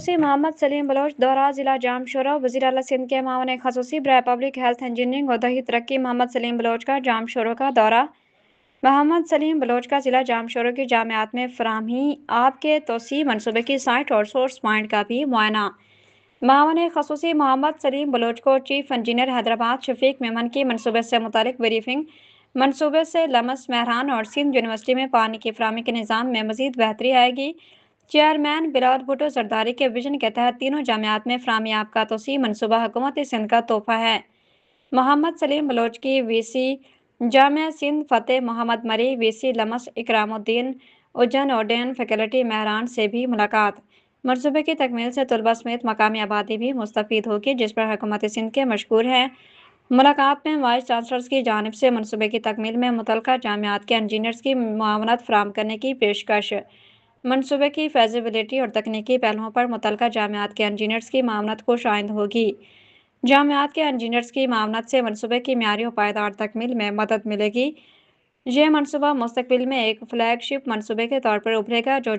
खसूसी मोहम्मद सलीम बलोच दौरा जिला जाम शोरा। वज़ीर आला सिंध के मामले खसूसी बराए पब्लिक हेल्थ इंजीनियरिंग और दही तरक्की मोहम्मद सलीम बलोच का जाम शोरों का दौरा। मोहम्मद सलीम बलोच का जिला जाम शोरों की जामियात में फराहमी आब के तोसी मनसूबे की साइट और सोर्स पॉइंट का भी मुआयना। मावन खसूसी मोहम्मद सलीम बलोच को चीफ इंजीनियर हैदराबाद शफीक मेमन की मनसूबे से मुतालिक ब्रीफिंग। मनसूबे से लमस महरान और सिंध यूनिवर्सिटी में पानी की फराहमी के निज़ाम में मजीद बेहतरी आएगी। चेयरमैन बिलावल भुट्टो जरदारी के विजन के तहत तीनों जामियात में फराहमी आब का तोसी मनसूबा हुकूमत सिंध का तोहफा है। मोहम्मद सलीम बलोच की वीसी जामिया सिंध फतेह मोहम्मद मरी, वीसी लमस इकरामुद्दीन उज्जैन और डेन फैकल्टी महरान से भी मुलाकात। मनसूबे की तकमील से तलबा समेत मकामी आबादी भी मुस्तफीद होगी, जिस पर हुकूमत सिंध के मशकूर है। मुलाकात में वाइस चांसलर्स की जानिब से मनसूबे की तकमील में मुतलका जामियात के इंजीनियर्स की मुआवनत फराहम करने की पेशकश। मनसूबे की फैजिबिलिटी और तकनीकी पहलुओं पर मुतलका जामियात के इंजीनियर्स की मामनत को शाइंद होगी। जामियात के इंजीनियर्स की मामनत से मनसूबे की म्यारी और पायदार तकमील में मदद मिलेगी। ये मनसूबा मुस्तकबिल में एक फ्लैगशिप मनसूबे के तौर पर उभरेगा, जो